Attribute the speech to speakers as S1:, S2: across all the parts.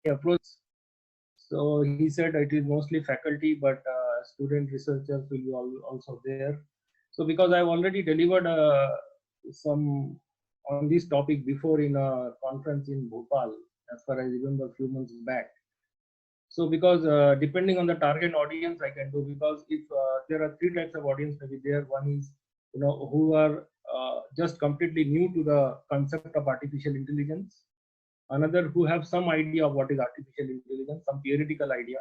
S1: approach. So he said it is mostly faculty, but student researchers will be also there. So because I've already delivered some on this topic before in a conference in Bhopal, as far as I remember, a few months back. So because depending on the target audience, I can do, because if there are three types of audience maybe there. One is who are just completely new to the concept of artificial intelligence. Another who have some idea of what is artificial intelligence, some theoretical idea,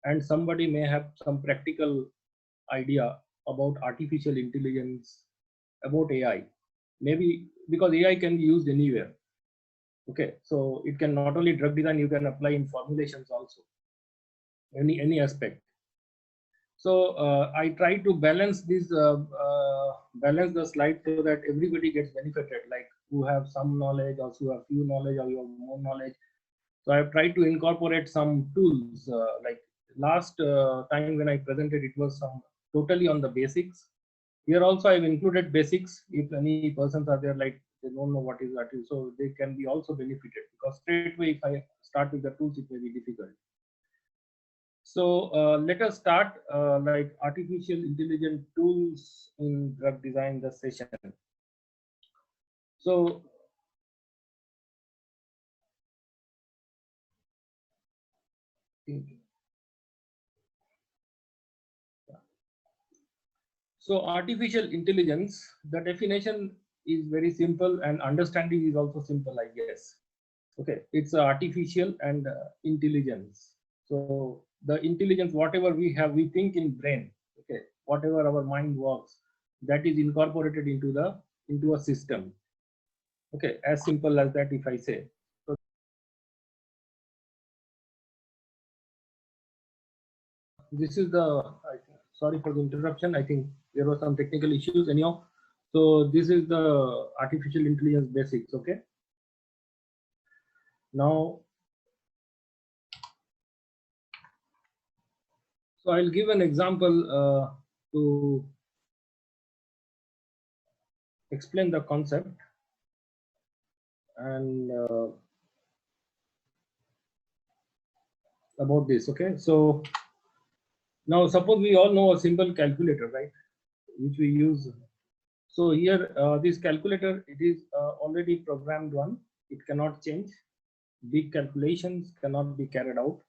S1: and somebody may have some practical idea about artificial intelligence, about AI. Maybe because AI can be used anywhere. Okay, so it can not only drug design, you can apply in formulations also, any aspect. So I try to balance this, balance the slide so that everybody gets benefited, like who have some knowledge, also who have few knowledge, or you have more knowledge. So I've tried to incorporate some tools. Like last time when I presented, it was some totally on the basics. Here also I've included basics. If any persons are there, like they don't know what is that, so they can be also benefited, because straight away if I start with the tools, it may be difficult. So let us start like artificial intelligence tools in drug design, the session. So artificial intelligence, the definition is very simple and understanding is also simple, I guess. Okay, it's artificial and intelligence. So the intelligence, whatever we have, we think in brain. Okay, whatever our mind works, that is incorporated into a system. Okay, as simple as that, if I say. So this is the, sorry for the interruption. I think there were some technical issues. Anyhow, so this is the artificial intelligence basics. Okay. Now, so I'll give an example to explain the concept. And about this. Okay, so now suppose we all know a simple calculator, right, which we use. So here this calculator, it is already programmed one, it cannot change. Big calculations cannot be carried out.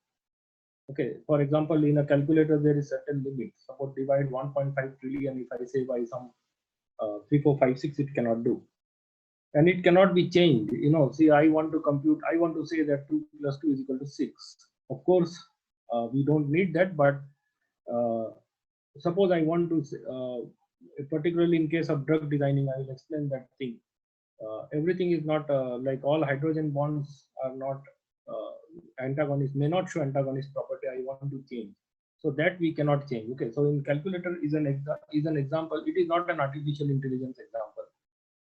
S1: Okay, for example, in a calculator there is certain limit. Suppose divide 1.5 trillion, if I say by some 3, 4, 5, 6, it cannot do, and it cannot be changed. See, I want to compute, I want to say that 2 plus 2 is equal to 6. Of course, we don't need that, but suppose I want to say, particularly in case of drug designing, I will explain that thing. Everything is not like all hydrogen bonds are not antagonist, may not show antagonist property. I want to change, so that we cannot change. Okay, so in calculator is an example. It is not an artificial intelligence example.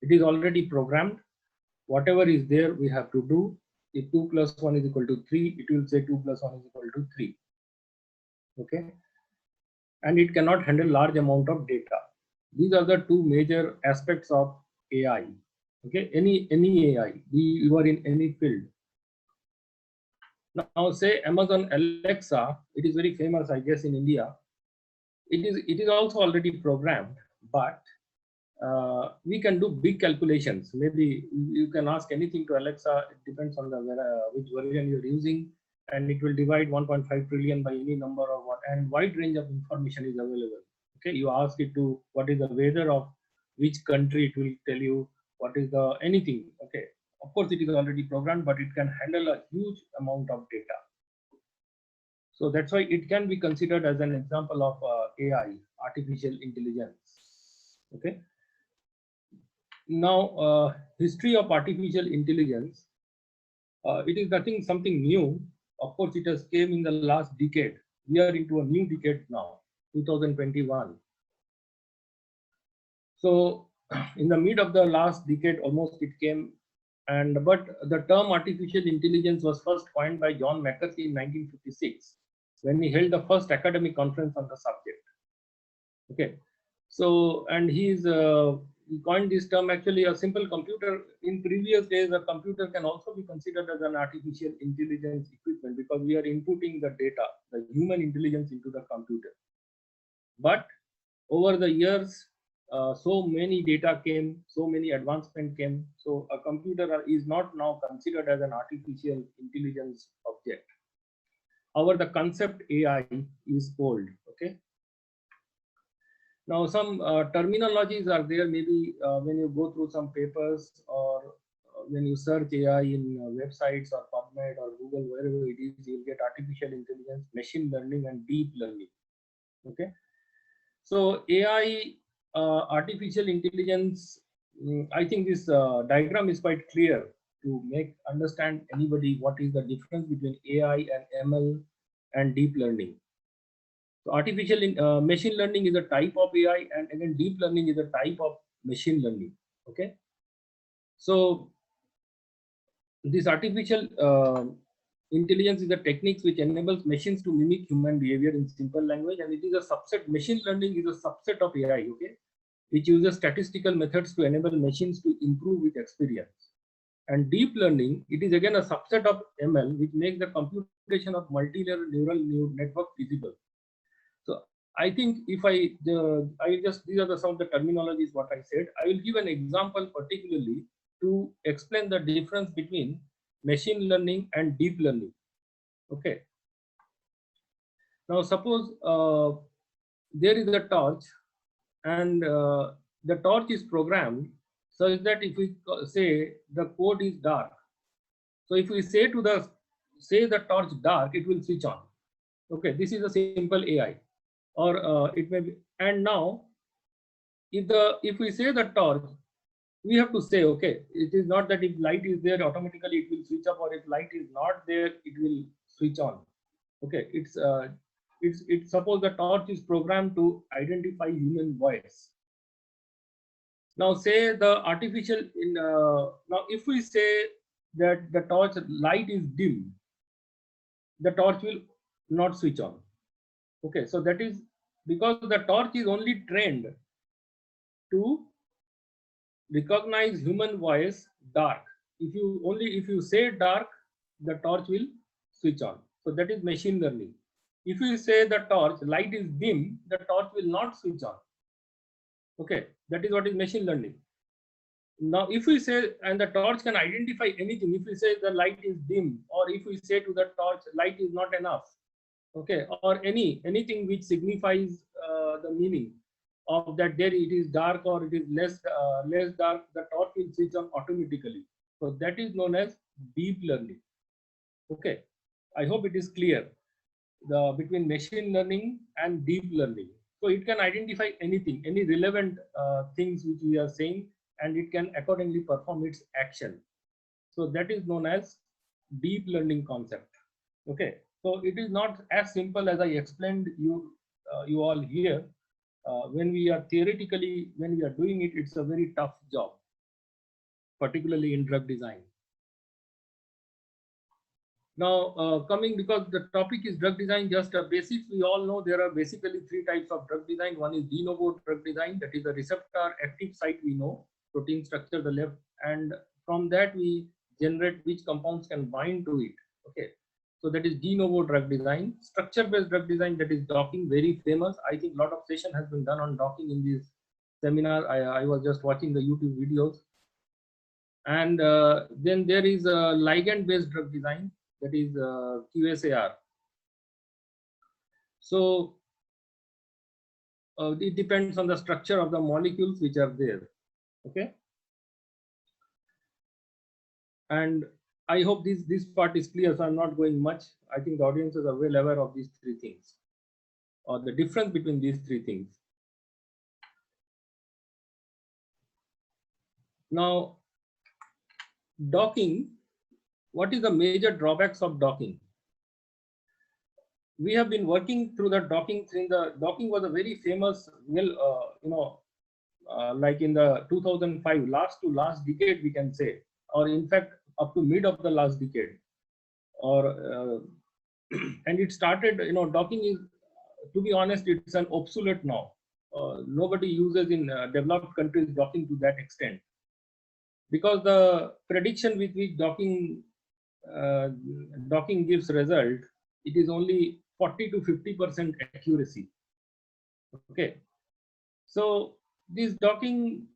S1: It is already programmed. Whatever is there, we have to do. If 2 plus 1 is equal to 3, it will say 2 plus 1 is equal to 3. Okay, and it cannot handle large amount of data. These are the two major aspects of AI. Okay, any AI, you are in any field. Now say Amazon Alexa, it is very famous, I guess, in India. It is also already programmed, but we can do big calculations. Maybe you can ask anything to Alexa. It depends on the which version you're using, and it will divide 1.5 trillion by any number or what, and wide range of information is available. Okay, you ask it to what is the weather of which country, it will tell you what is the anything. Okay, of course it is already programmed, but it can handle a huge amount of data. So that's why it can be considered as an example of AI, artificial intelligence. Okay. Now, history of artificial intelligence, it is something new. Of course, it has came in the last decade. We are into a new decade now, 2021. So, in the mid of the last decade, almost it came, but the term artificial intelligence was first coined by John McCarthy in 1956, when he held the first academic conference on the subject. Okay, so and he is he coined this term. Actually, a simple computer in previous days, a computer can also be considered as an artificial intelligence equipment because we are inputting the data, the human intelligence into the computer. But over the years, so many data came, so many advancement came. So a computer is not now considered as an artificial intelligence object. However, the concept AI is old. Okay. Now, some terminologies are there. Maybe when you go through some papers or when you search AI in websites or PubMed or Google, wherever it is, you'll get artificial intelligence, machine learning, and deep learning. Okay. So AI, artificial intelligence, I think this diagram is quite clear to make understand anybody what is the difference between AI and ML and deep learning. So artificial machine learning is a type of AI, and again deep learning is a type of machine learning. Okay. So this artificial intelligence is a techniques which enables machines to mimic human behavior in simple language, and it is a subset. Machine learning is a subset of AI, okay, which uses statistical methods to enable machines to improve with experience. And deep learning, it is again a subset of ML, which makes the computation of multi-layer neural network feasible. So I think if I just these are some of the terminologies what I said. I will give an example particularly to explain the difference between machine learning and deep learning. Okay. Now suppose there is a torch, and the torch is programmed such that if we say the code is dark, so if we say the torch dark, it will switch on. Okay, this is a simple AI, or it may be. And now if we say the torch, we have to say, okay, it is not that if light is there automatically it will switch off, or if light is not there it will switch on. Okay, it's suppose the torch is programmed to identify human voice. Now say the artificial now if we say that the torch light is dim, the torch will not switch on. Okay, so that is because the torch is only trained to recognize human voice dark. If you say dark, the torch will switch on. So that is machine learning. If you say the torch light is dim, the torch will not switch on. Okay, that is what is machine learning. Now if we say, and the torch can identify anything, if we say the light is dim, or if we say to the torch light is not enough, okay, or anything which signifies the meaning of that there it is dark or it is less dark, the torch will switch on automatically. So that is known as deep learning. Okay, I hope it is clear between machine learning and deep learning. So it can identify anything, any relevant things which we are saying, and it can accordingly perform its action. So that is known as deep learning concept. Okay, so it is not as simple as I explained you all here. When we are doing it, it's a very tough job, particularly in drug design. Now coming, because the topic is drug design, just a basics, we all know there are basically three types of drug design. One is de novo drug design, that is the receptor active site we know, protein structure the left, and from that we generate which compounds can bind to it. Okay, so that is de novo drug design. Structure based drug design, that is docking, very famous. I think a lot of session has been done on docking in this seminar. I was just watching the YouTube videos. And then there is a ligand based drug design, that is QSAR. So it depends on the structure of the molecules which are there. Okay, and I hope this part is clear, so I'm not going much. I think the audiences are well aware of these three things, or the difference between these three things. Now docking, what is the major drawbacks of docking? We have been working through the docking thing. The docking was a very famous, like in the 2005, last to last decade we can say, or in fact up to mid of the last decade, or and it started, docking is, to be honest, it's an obsolete now. nobody uses in developed countries docking to that extent, because the prediction with which docking gives result, it is only 40 to 50% accuracy. Okay, so this docking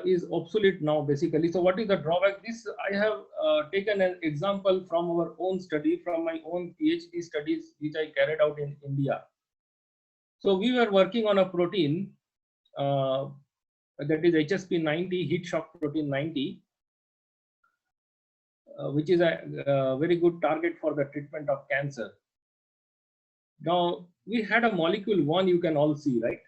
S1: is obsolete now basically. So what is the drawback? This I have taken an example from our own study, from my own PhD studies which I carried out in India. So we were working on a protein that is HSP90, heat shock protein 90, which is a very good target for the treatment of cancer. Now we had a molecule 1, you can all see, right?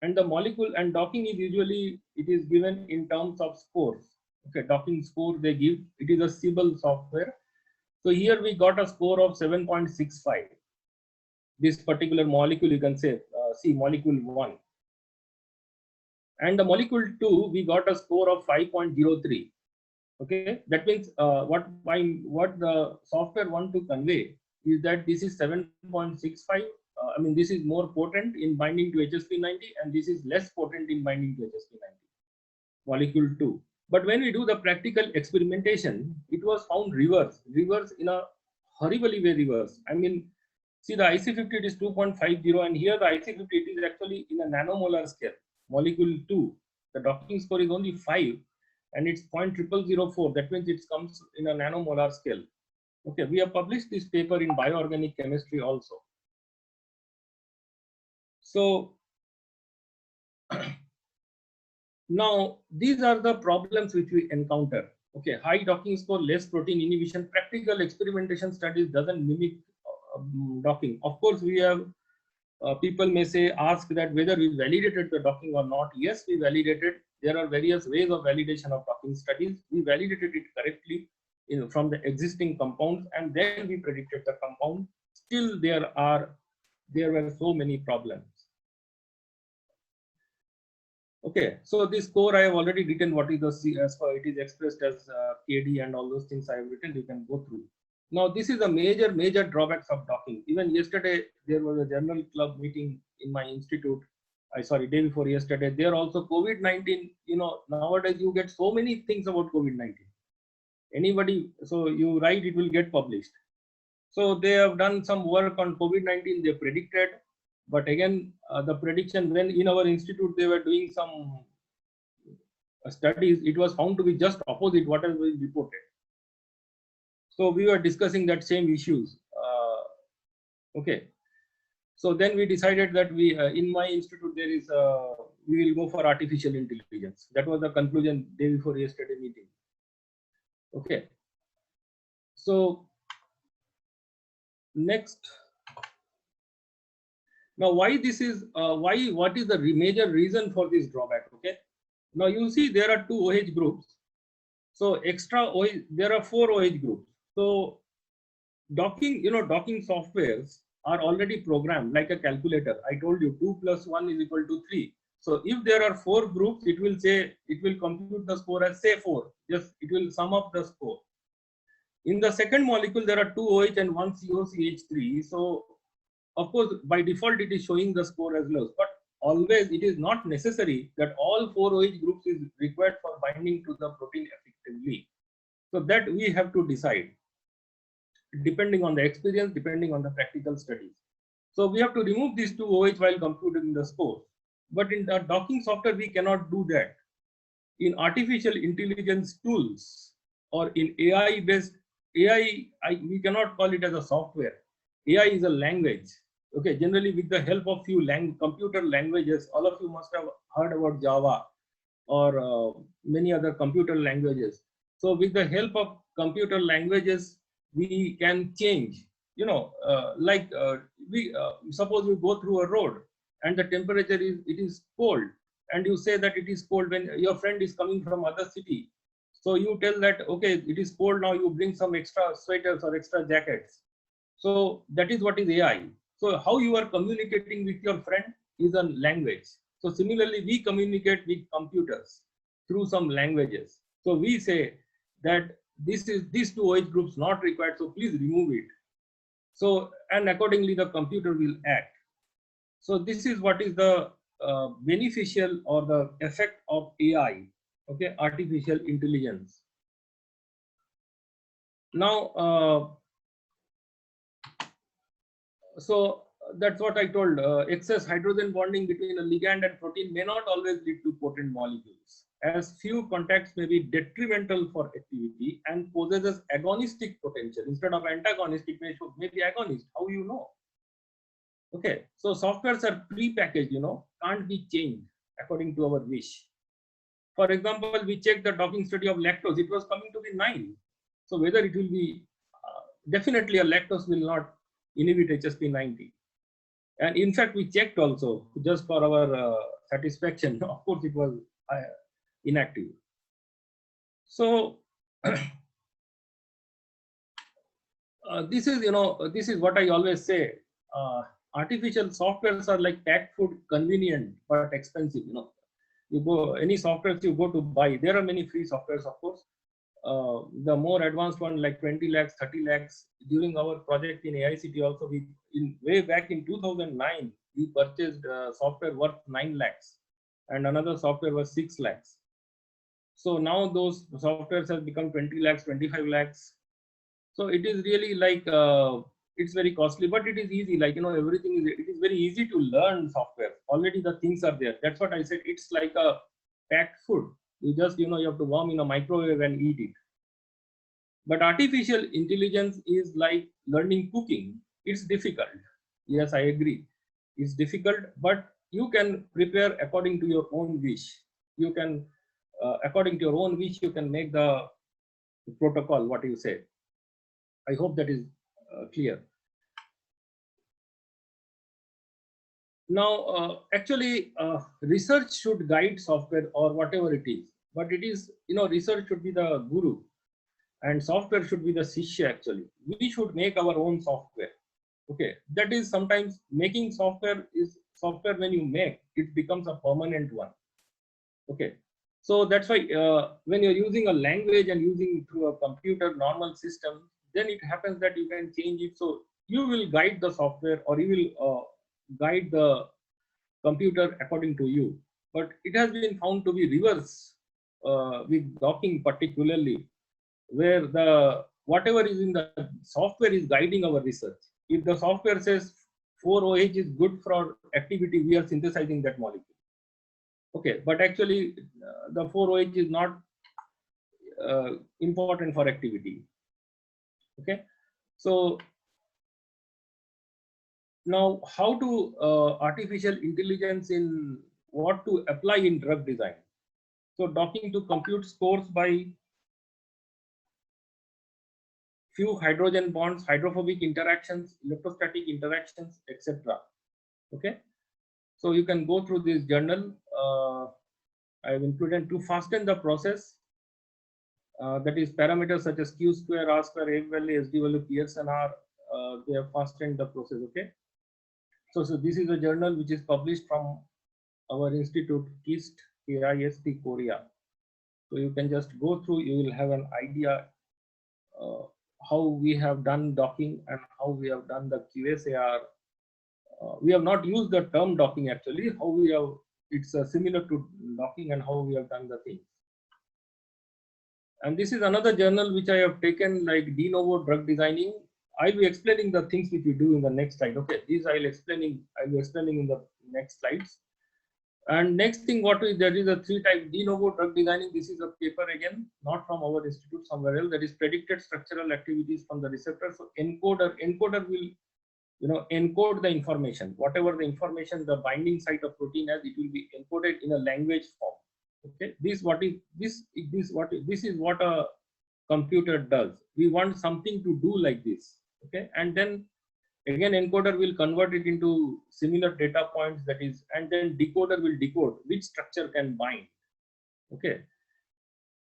S1: And the molecule, and docking is usually, it is given in terms of scores. Okay, docking score they give, it is a Siebel software. So here we got a score of 7.65. This particular molecule, you can say, see molecule 1. And the molecule 2, we got a score of 5.03. Okay, that means what the software want to convey is that this is 7.65. I mean, this is more potent in binding to HSP90, and this is less potent in binding to HSP90, molecule 2. But when we do the practical experimentation, it was found reverse in a horribly way reverse. I mean, see the IC50 it is 2.50, and here the IC50 it is actually in a nanomolar scale. Molecule 2, the docking score is only 5, and it's 0.0004. That means it comes in a nanomolar scale. Okay, we have published this paper in Bioorganic Chemistry also. So now these are the problems which we encounter. Okay, high docking score, less protein inhibition. Practical experimentation studies doesn't mimic docking. Of course, we have people may say, ask that whether we validated the docking or not. Yes, we validated. There are various ways of validation of docking studies. We validated it correctly from the existing compounds, and then we predicted the compound. Still, there were so many problems. Okay, so this score I have already written. What is the C, as far it is expressed as KD and all those things I have written. You can go through. Now this is a major drawbacks of docking. Even yesterday there was a journal club meeting in my institute. Day before yesterday. There also COVID-19. You know, nowadays you get so many things about COVID-19. Anybody, so you write, it will get published. So they have done some work on COVID-19. They predicted. But again, the prediction, when in our institute they were doing some studies, it was found to be just opposite what has been reported. So we were discussing that same issues. Okay. So then we decided that we, in my institute, there is we will go for artificial intelligence. That was the conclusion day before yesterday meeting. Okay. So next. Now, why this is what is the major reason for this drawback? Okay, now you see there are 2 OH groups. So extra OH, there are 4 OH groups. So docking, docking softwares are already programmed like a calculator. I told you 2 plus 1 is equal to 3. So if there are 4 groups, it will say, it will compute the score as say 4. Just it will sum up the score. In the second molecule, there are 2 OH and 1 COCH3. So of course, by default, it is showing the score as low, but always it is not necessary that all 4 OH groups is required for binding to the protein effectively. So that we have to decide, depending on the experience, depending on the practical studies. So we have to remove these 2 OH while computing the score. But in the docking software, we cannot do that. In artificial intelligence tools or in AI-based, we cannot call it as a software. AI is a language. Okay, generally with the help of few computer languages, all of you must have heard about Java or many other computer languages. So with the help of computer languages, we can change, suppose you go through a road and the temperature is cold, and you say that it is cold when your friend is coming from other city. So you tell that, okay, it is cold now, you bring some extra sweaters or extra jackets. So that is what is AI. So how you are communicating with your friend is a language. So similarly, we communicate with computers through some languages. So we say that these 2 OH groups not required, so please remove it. So, and accordingly the computer will act. So this is what is the beneficial or the effect of AI, okay, artificial intelligence. Now, so that's what I told. Excess hydrogen bonding between a ligand and protein may not always lead to potent molecules, as few contacts may be detrimental for activity and possesses agonistic potential. Instead of antagonistic, may be agonist. How you know? Okay, so softwares are pre-packaged, can't be changed according to our wish. For example, we checked the docking study of lactose. It was coming to be 9. So whether it will be, definitely a lactose will not inhibit HSP90. And in fact, we checked also just for our satisfaction. Of course, it was inactive. So this is, this is what I always say. Artificial softwares are like packed food, convenient but expensive. You go any softwares you go to buy. There are many free softwares, of course. The more advanced one like 20 lakhs, 30 lakhs. During our project in AICT also, way back in 2009, we purchased software worth 9 lakhs and another software was 6 lakhs. So now those softwares have become 20 lakhs, 25 lakhs. So it is really like, it's very costly, but it is easy. Like, everything it is very easy to learn software. Already the things are there. That's what I said. It's like a packed food. You just, you have to warm in a microwave and eat it. But artificial intelligence is like learning cooking. It's difficult. Yes, I agree. It's difficult, but you can prepare according to your own wish. You can, according to your own wish, you can make the protocol, what you say. I hope that is clear. Now, actually, research should guide software or whatever it is, but it is, research should be the guru and software should be the shishya. Actually, we should make our own software. Okay, that is sometimes making software is software. When you make it becomes a permanent one. Okay, so that's why when you're using a language and using through a computer normal system, then it happens that you can change it. So you will guide the software or you will guide the computer according to you. But it has been found to be reverse with docking particularly, where the whatever is in the software is guiding our research. If the software says 4OH is good for activity, we are synthesizing that molecule. Okay, but actually the 4OH is not important for activity. Okay, so now how to artificial intelligence in what to apply in drug design. So docking to compute scores by few hydrogen bonds, hydrophobic interactions, electrostatic interactions, etc. Okay, so you can go through this journal. I have included to fasten the process. That is parameters such as Q square, R square, A value, SD value, Pearson R. They have fastened the process. Okay, so this is a journal which is published from our institute, KIST, KIST, Korea. So you can just go through. You will have an idea how we have done docking and how we have done the QSAR. We have not used the term docking actually. How we have, it's similar to docking and how we have done the thing. And this is another journal which I have taken, like de novo drug designing. I'll be explaining the things which we do in the next slide. Okay, these I'll be explaining in the next slides. And next thing, there is a 3-type de novo drug designing. This is a paper again, not from our institute, somewhere else. That is predicted structural activities from the receptor. So encoder will, encode the information. Whatever the information the binding site of protein has, it will be encoded in a language form. Okay, this is what a computer does. We want something to do like this. Okay, and then again encoder will convert it into similar data points, that is, and then decoder will decode which structure can bind. Okay,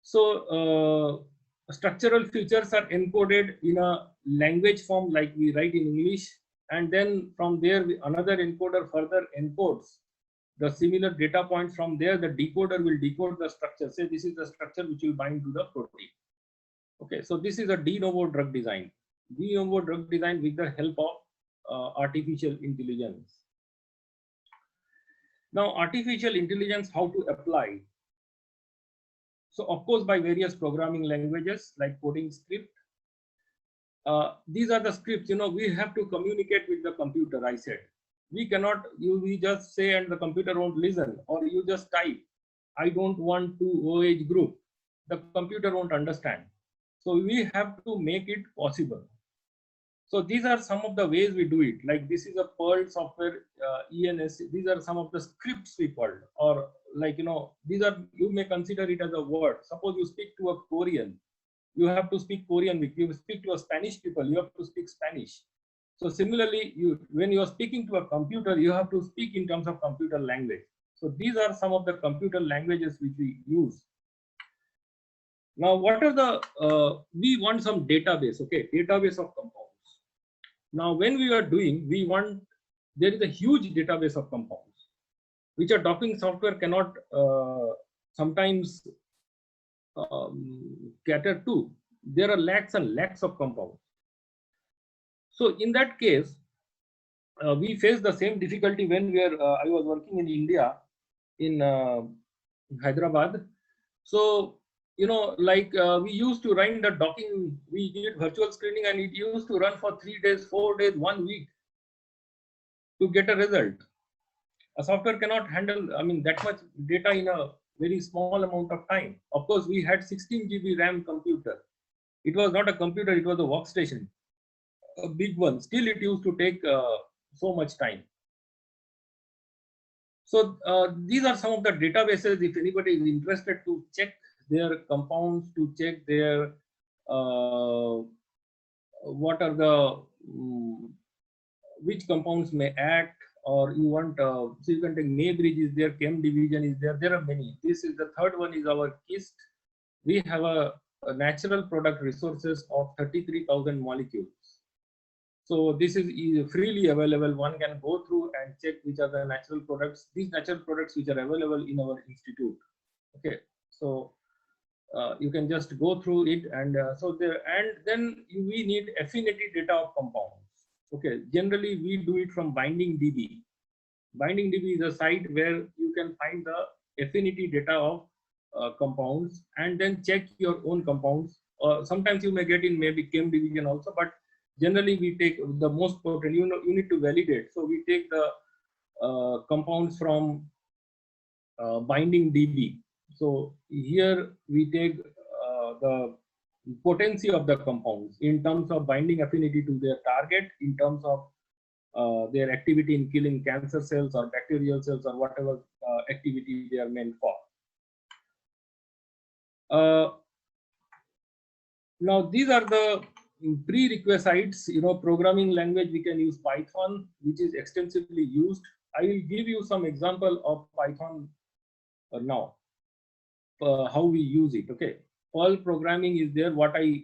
S1: so structural features are encoded in a language form like we write in English, and then from there another encoder further encodes the similar data points. From there the decoder will decode the structure. Say this is the structure which will bind to the protein. Okay, so this is a de novo drug design. De novo drug design with the help of artificial intelligence. Now, artificial intelligence, how to apply? So, of course, by various programming languages like coding script. These are the scripts, we have to communicate with the computer, I said. We cannot, we just say and the computer won't listen, or you just type, I don't want to OH group. The computer won't understand. So we have to make it possible. So these are some of the ways we do it. Like this is a Perl software, ENS. These are some of the scripts we called, or like, these are, you may consider it as a word. Suppose you speak to a Korean, you have to speak Korean. If you speak to a Spanish people, you have to speak Spanish. So similarly, when you are speaking to a computer, you have to speak in terms of computer language. So these are some of the computer languages which we use. Now, what are the, we want some database, okay, database of compounds. Now, when we are doing, there is a huge database of compounds, which a docking software cannot sometimes cater to. There are lakhs and lakhs of compounds. So in that case, we face the same difficulty when I was working in India, in Hyderabad. So, we used to run the docking, we did virtual screening, and it used to run for 3 days, 4 days, 1 week to get a result. A software cannot handle, that much data in a very small amount of time. Of course, we had 16 GB RAM computer. It was not a computer, it was a workstation, a big one. Still, it used to take so much time. So these are some of the databases. If anybody is interested to check their compounds, to check their what are the which compounds may act, or you want so you can take Maybridge is there, Chem division is there. There are many. This is the third one is our KIST. We have a natural product resources of 33,000 molecules. So this is freely available. One can go through and check which are the natural products. These natural products which are available in our institute. Okay, so you can just go through it, and then we need affinity data of compounds. Okay, generally we do it from Binding DB. Binding DB is a site where you can find the affinity data of compounds, and then check your own compounds. Sometimes you may get in maybe Chem division also, but generally we take the most potent. You need to validate. So we take the compounds from Binding DB. So here we take the potency of the compounds in terms of binding affinity to their target, in terms of their activity in killing cancer cells or bacterial cells or whatever activity they are meant for. Now these are the prerequisites. Programming language, we can use Python, which is extensively used. I will give you some example of Python now, how we use it. Okay, Perl programming is there. What I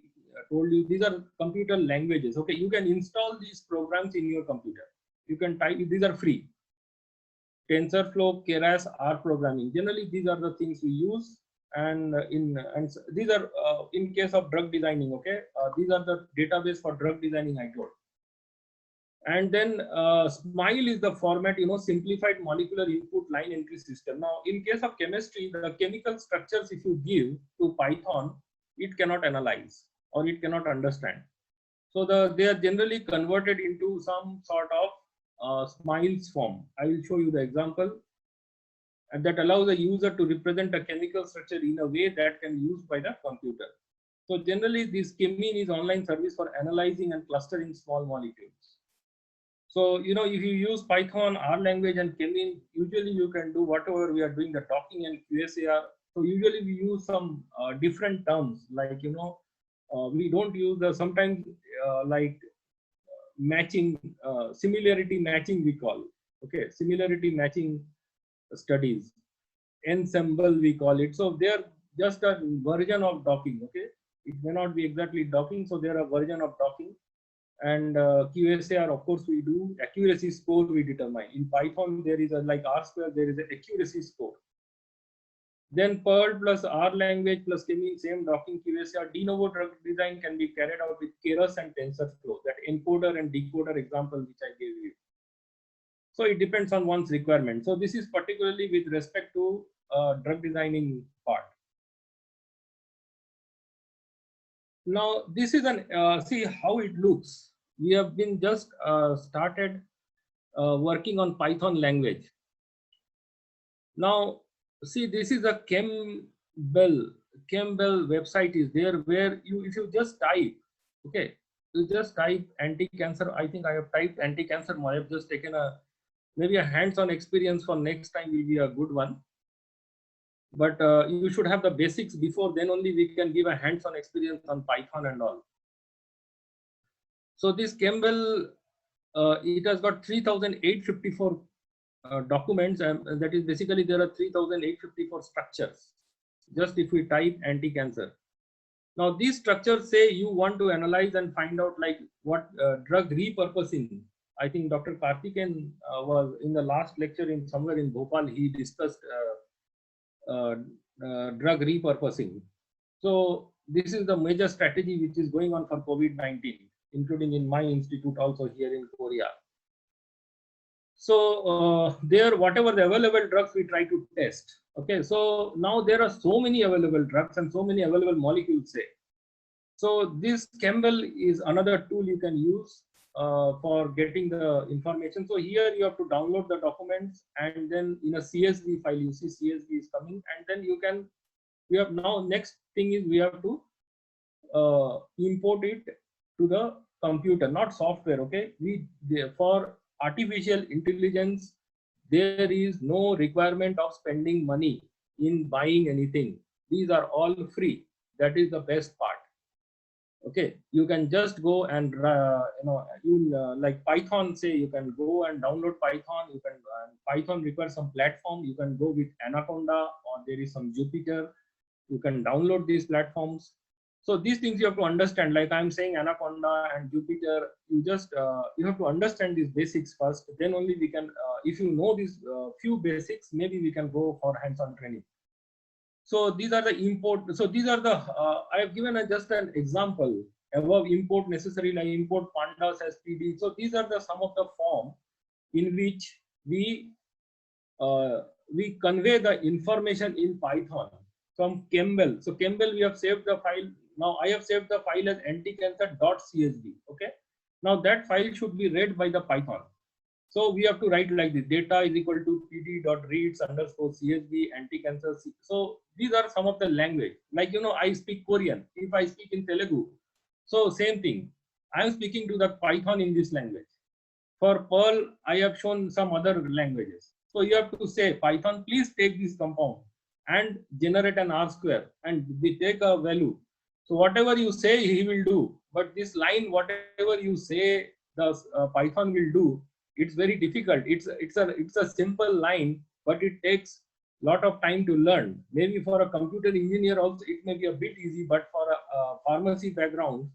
S1: told you, these are computer languages. Okay, you can install these programs in your computer. You can type, these are free. TensorFlow, Keras, R programming. Generally, these are the things we use. And these are in case of drug designing. Okay, these are the database for drug designing I told. And then SMILE is the format, simplified molecular input line entry system. Now, in case of chemistry, the chemical structures, if you give to Python, it cannot analyze or it cannot understand. So they are generally converted into some sort of SMILE's form. I will show you the example. And that allows the user to represent a chemical structure in a way that can be used by the computer. So generally, this Chemin is online service for analyzing and clustering small molecules. So, if you use Python, R language, and Chemin, usually you can do whatever we are doing, the docking and QSAR. So usually we use some different terms, like, we don't use the sometimes like matching, similarity matching we call. Okay, similarity matching studies, ensemble we call it. So they are just a version of docking. Okay, it may not be exactly docking, so they are a version of docking. And QSAR, of course, we do accuracy score we determine. In Python, there is a, like R square, there is an accuracy score. Then Perl plus R language plus Chemin, same docking QSAR. De novo drug design can be carried out with Keras and TensorFlow, that encoder and decoder example which I gave you. So it depends on one's requirement. So this is particularly with respect to drug designing part. Now this is an see how it looks. We have been just started working on Python language. Now see, this is a Campbell website is there, where you, if you just type, okay, you just type anti-cancer. I think I have typed anti-cancer. I have just taken a maybe a hands-on experience for next time will be a good one. But you should have the basics before, then only we can give a hands-on experience on Python and all. So this Campbell, it has got 3,854 documents, and that is basically there are 3,854 structures. Just if we type anti-cancer. Now these structures say you want to analyze and find out like what drug repurposing. I think Dr. Karthikeyan was in the last lecture in somewhere in Bhopal, he discussed drug repurposing. So this is the major strategy which is going on for COVID-19, including in my institute also here in Korea. So there, whatever the available drugs we try to test. Okay, so now there are so many available drugs and so many available molecules, say. So this Campbell is another tool you can use for getting the information. So here you have to download the documents, and then in a CSV file, you see CSV is coming, and then you can, we have now, next thing is we have to import it to the computer, not software. Okay, for artificial intelligence, there is no requirement of spending money in buying anything. These are all free. That is the best part. Okay, you can just go and like Python, say you can go and download Python. You can Python requires some platform. You can go with Anaconda, or there is some Jupyter. You can download these platforms. So these things you have to understand. Like I'm saying, Anaconda and Jupyter, you just you have to understand these basics first. Then only we can, if you know these few basics, maybe we can go for hands-on training. So these are the import. So these are the I have given just an example. Above, import necessary, like import pandas as PD. So these are the some of the form in which we convey the information in Python from Campbell. So Campbell, we have saved the file. Now I have saved the file as anticancer.csv. Okay. Now that file should be read by the Python. So we have to write like this: data is equal to pd.reads_csv anti-cancer. So these are some of the language. Like, you know, I speak Korean. If I speak in Telugu, so same thing. I am speaking to the Python in this language. For Perl, I have shown some other languages. So you have to say, Python, please take this compound and generate an R square, and we take a value. So whatever you say, he will do. But this line, whatever you say, the Python will do. It's very difficult. It's a simple line, but it takes a lot of time to learn. Maybe for a computer engineer also, it may be a bit easy, but for a pharmacy background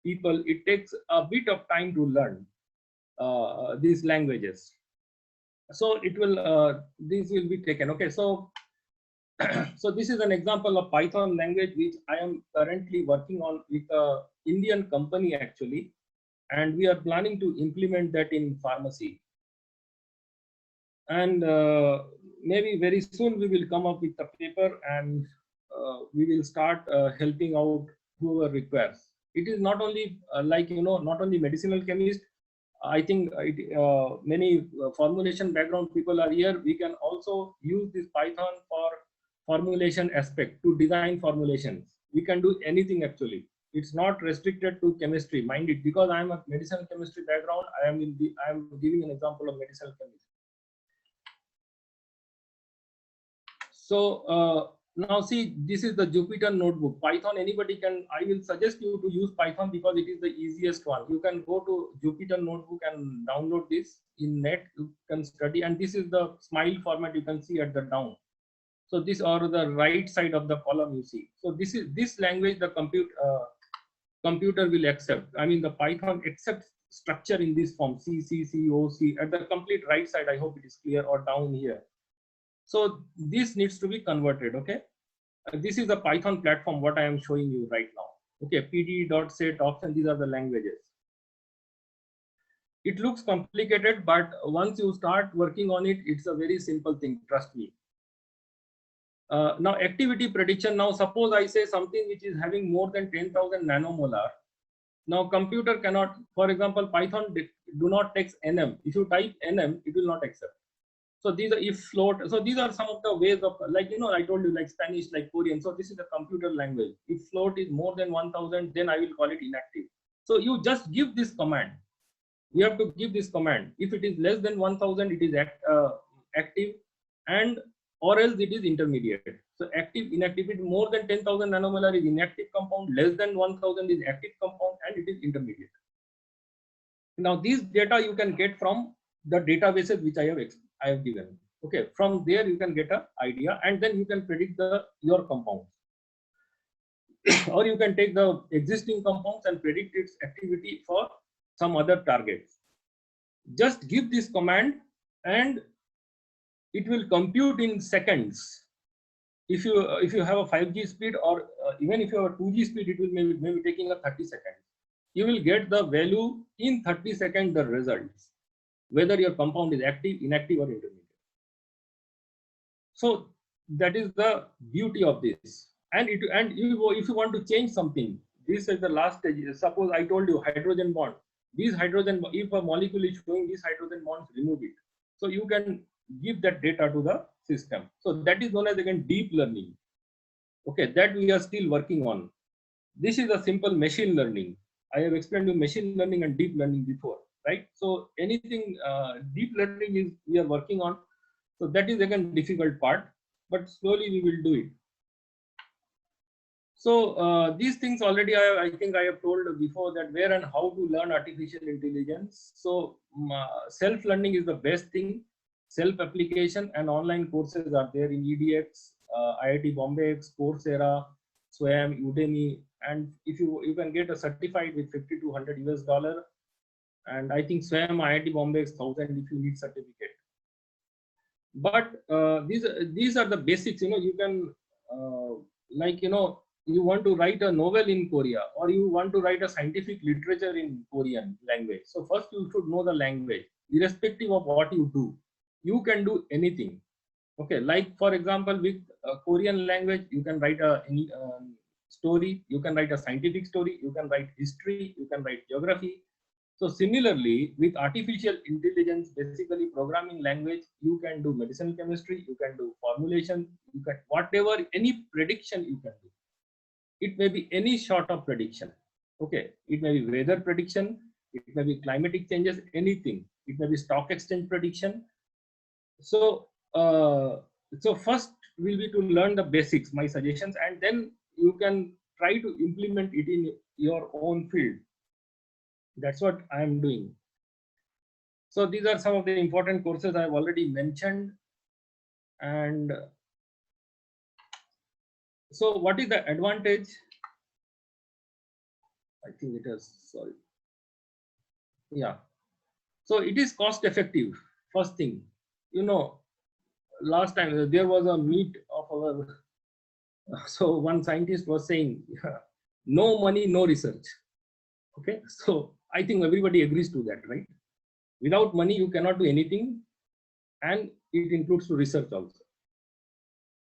S1: people, it takes a bit of time to learn these languages. So it will these will be taken. Okay, so so this is an example of Python language which I am currently working on with a Indian company actually, and we are planning to implement that in pharmacy. And maybe very soon we will come up with a paper, and we will start helping out whoever requires. It is not only like, you know, not only medicinal chemist. I think many formulation background people are here. We can also use this Python for formulation aspect, to design formulations. We can do anything actually. It's not restricted to chemistry, mind it, because I am a medicinal chemistry background. I am giving an example of medicinal chemistry. So now see, this is the Jupyter notebook. Python, anybody can, I will suggest you to use Python because it is the easiest one. You can go to Jupyter notebook and download this in net. You can study, and this is the smile format you can see at the down. So this, or the right side of the column you see. So this is this language the computer will accept. I mean the Python accepts structure in this form, C, C, C, O, C at the complete right side. I hope it is clear, or down here. So this needs to be converted. Okay, this is the Python platform what I am showing you right now. Okay, pd.set option, these are the languages. It looks complicated, but once you start working on it, it's a very simple thing, trust me. Now activity prediction. Now suppose I say something which is having more than 10,000 nanomolar. Now computer cannot, for example, Python do not takes nm. If you type nm, it will not accept. So these are if float. So these are some of the ways of, like, you know, I told you, like Spanish, like Korean. So this is a computer language. If float is more than 1000, then I will call it inactive. So you just give this command. You have to give this command. If it is less than 1000, it is active, and or else it is intermediate. So active, inactive, it more than 10,000 nanomolar is inactive compound, less than 1000 is active compound, and it is intermediate. Now these data you can get from the databases which I have given. Okay, from there you can get an idea, and then you can predict your compounds. Or you can take the existing compounds and predict its activity for some other targets. Just give this command and it will compute in seconds. If you have a 5G speed, or even if you have a 2G speed, it will maybe taking a 30 seconds. You will get the value in 30 seconds, the results, whether your compound is active, inactive, or intermediate. So that is the beauty of this. And if you want to change something, this is the last stage. Suppose I told you hydrogen bond. These hydrogen, if a molecule is showing these hydrogen bonds, remove it. So you can give that data to the system. So that is known as, again, deep learning. Okay, that we are still working on. This is a simple machine learning. I have explained you machine learning and deep learning before, right? So anything deep learning is we are working on. So that is again difficult part, but slowly we will do it. So these things already I think I have told before, that where and how to learn artificial intelligence. So self-learning is the best thing. Self-application and online courses are there in EDX, IIT Bombay, Coursera, Swayam, Udemy, and if you can get a certified with 50 to 100 US dollar, and I think Swayam, IIT Bombay is 1000 if you need certificate. But these are the basics. You know, you can like, you know, you want to write a novel in Korea, or you want to write a scientific literature in Korean language. So first you should know the language. Irrespective of what you do, you can do anything. Okay, like for example, with Korean language, you can write a story, you can write a scientific story, you can write history, you can write geography. So similarly, with artificial intelligence, basically programming language, you can do medicinal chemistry, you can do formulation, you can whatever, any prediction you can do. It may be any sort of prediction. Okay, it may be weather prediction, it may be climatic changes, anything. It may be stock exchange prediction. So so first will be to learn the basics, my suggestions, and then you can try to implement it in your own field. That's what I am doing. So these are some of the important courses I've already mentioned. And so what is the advantage? I think it is, sorry. Yeah. So it is cost effective. First thing, you know, last time there was a meet of our, so one scientist was saying, no money, no research. Okay. So I think everybody agrees to that, right? Without money, you cannot do anything. And it includes to research also.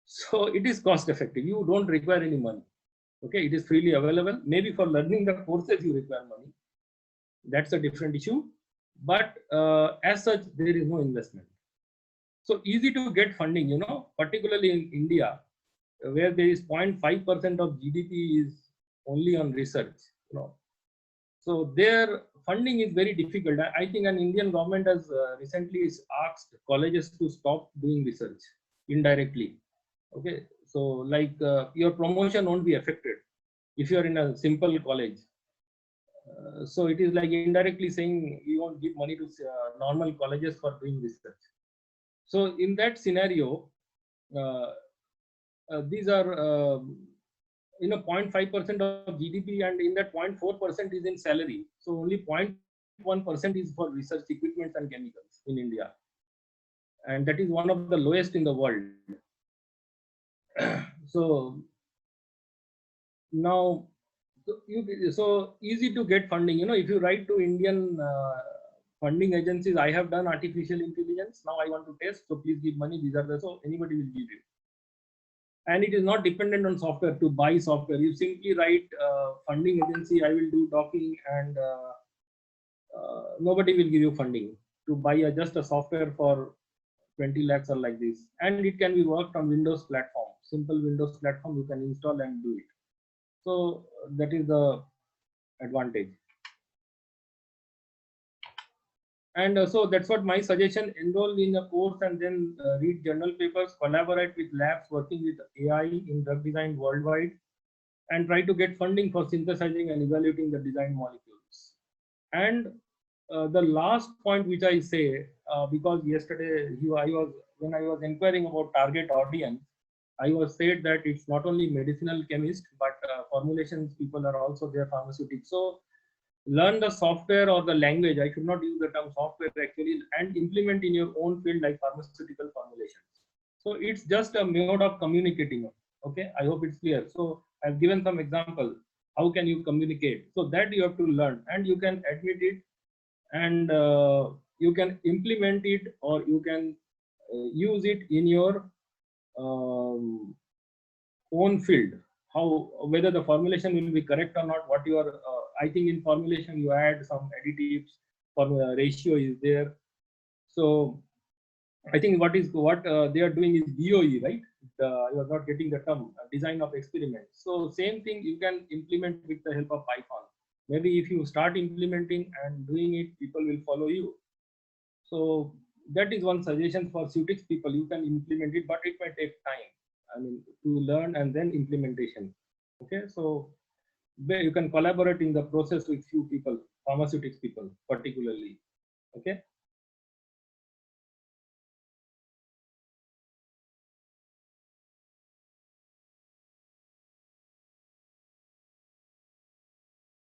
S1: So it is cost effective. You don't require any money. Okay, it is freely available. Maybe for learning the courses you require money. That's a different issue. But as such, there is no investment. So easy to get funding, you know, particularly in India, where there is 0.5% of GDP is only on research, you know. So their funding is very difficult. I think an Indian government has recently asked colleges to stop doing research indirectly. Okay, so like your promotion won't be affected if you are in a simple college. So it is like indirectly saying you won't give money to normal colleges for doing research. So in that scenario, these are 0.5% of GDP, and in that 0.4% is in salary. So only 0.1% is for research equipment and chemicals in India, and that is one of the lowest in the world. So now, so easy to get funding. You know, if you write to Indian funding agencies, I have done artificial intelligence. Now I want to test. So please give money. These are the, so anybody will give you. And it is not dependent on software to buy software. You simply write funding agency, I will do docking, and nobody will give you funding to buy just a software for 20 lakhs or like this. And it can be worked on Windows platform, simple Windows platform, you can install and do it. So that is the advantage. And so that's what my suggestion: enroll in a course and then read journal papers, collaborate with labs working with AI in drug design worldwide, and try to get funding for synthesizing and evaluating the design molecules. And the last point which I say, because yesterday when I was inquiring about target audience, I was said that it's not only medicinal chemists, but formulations people are also there, pharmaceutics. So learn the software or the language, I should not use the term software actually, and implement in your own field like pharmaceutical formulations. So it's just a mode of communicating. Okay, I hope it's clear. So I've given some example. How can you communicate? So that you have to learn, and you can admit it, and you can implement it, or you can use it in your um, own field. How, whether the formulation will be correct or not, what you are, I think in formulation you add some additives, for ratio is there. So I think what they are doing is DOE, right? I was not getting the term, design of experiments. So same thing you can implement with the help of Python. Maybe if you start implementing and doing it, people will follow you. So that is one suggestion for Sutix people. You can implement it, but it may take time. I mean, to learn and then implementation. Okay, so you can collaborate in the process with few people, pharmaceutics people particularly. Okay.